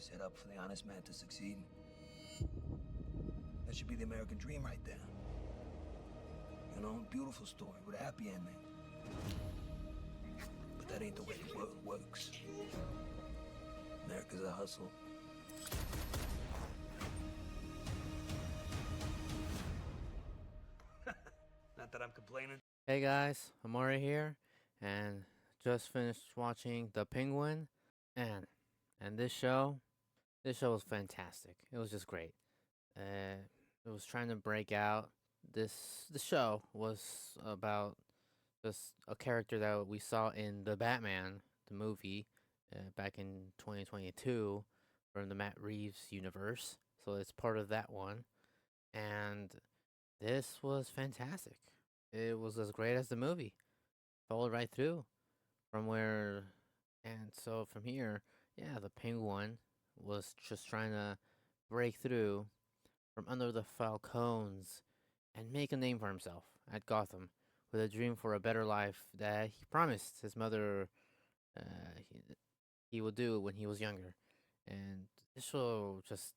set up for the honest man to succeed. That should be the American dream right there. You know, beautiful story with a happy ending. But that ain't the way the world works. America's a hustle. Not that I'm complaining. Hey guys, Amari here, and just finished watching The Penguin, and this show was fantastic. It was just great. It was trying to break out. The show was about just a character that we saw in the Batman, the movie, back in 2022 from the Matt Reeves universe. So it's part of that one, and this was fantastic. It was as great as the movie. Followed right through from where, and so from here, yeah, the Penguin was just trying to break through from under the Falcons and make a name for himself at Gotham with a dream for a better life that he promised his mother he would do when he was younger. And this show just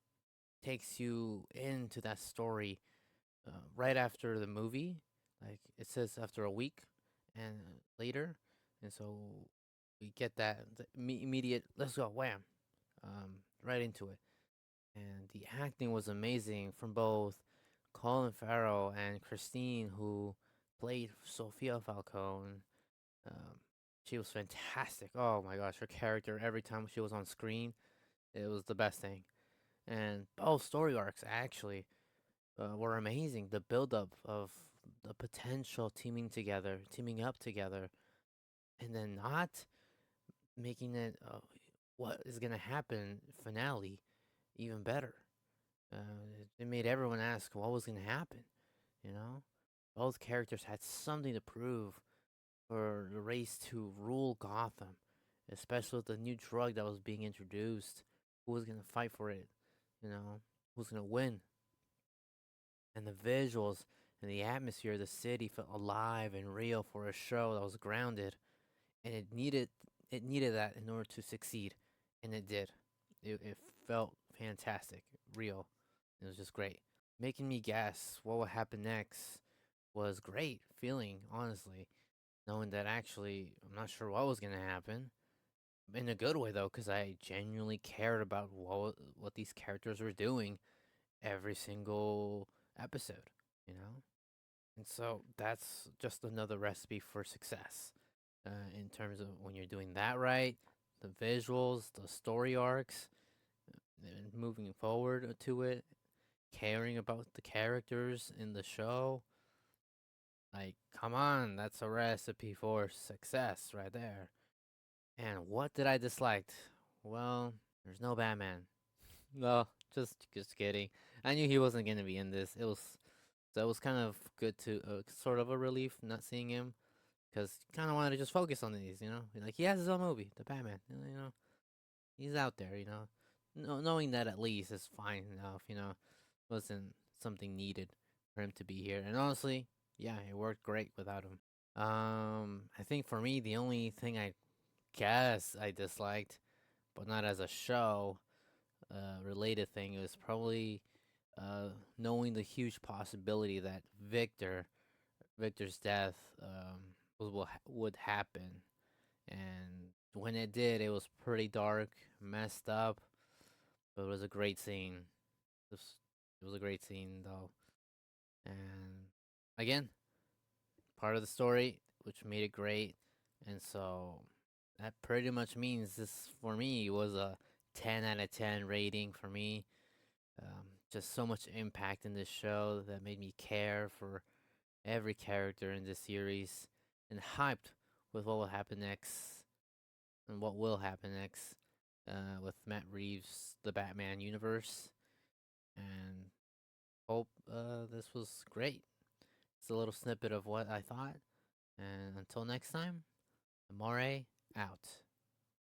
takes you into that story right after the movie. Like it says after a week and later, and so we get that immediate. Let's go, wham, right into it. And the acting was amazing from both Colin Farrell and Christine, who played Sophia Falcone. Um, she was fantastic. Oh my gosh, her character every time she was on screen, it was the best thing. And both story arcs actually were amazing. The build up of the potential teaming up together, and then not making it what is gonna happen finale even better. It made everyone ask what was gonna happen. You know, both characters had something to prove for the race to rule Gotham, especially with the new drug that was being introduced. Who was gonna fight for it? You know, who's gonna win? And the visuals and the atmosphere of the city felt alive and real for a show that was grounded, and it needed that in order to succeed, and it did. It felt fantastic, real. It was just great. Making me guess what would happen next was great feeling, honestly, knowing that actually I'm not sure what was gonna happen. In a good way though, because I genuinely cared about what these characters were doing every single episode, you know? And so that's just another recipe for success in terms of when you're doing that right, the visuals, the story arcs, and moving forward to it, caring about the characters in the show. Like, come on, that's a recipe for success right there. And what did I dislike? Well, there's no Batman. No, just kidding. I knew he wasn't gonna be in this. It was kind of good to sort of a relief not seeing him because kind of wanted to just focus on these, you know. Like he has his own movie, the Batman. You know, he's out there, you know. No, knowing that at least is fine enough, you know. Wasn't something needed for him to be here. And honestly, yeah, it worked great without him. I think for me, the only thing I guess I disliked, but not as a show related thing, is probably knowing the huge possibility that Victor's death would happen, and when it did, it was pretty dark, messed up, but it was a great scene. It was, it was a great scene though, and again, part of the story, which made it great, and so that pretty much means this for me was a 10 out of 10 rating for me. Just so much impact in this show that made me care for every character in this series and hyped with what will happen next and what will happen next with Matt Reeves, the Batman universe. And hope this was great. It's a little snippet of what I thought. And until next time, Amore out.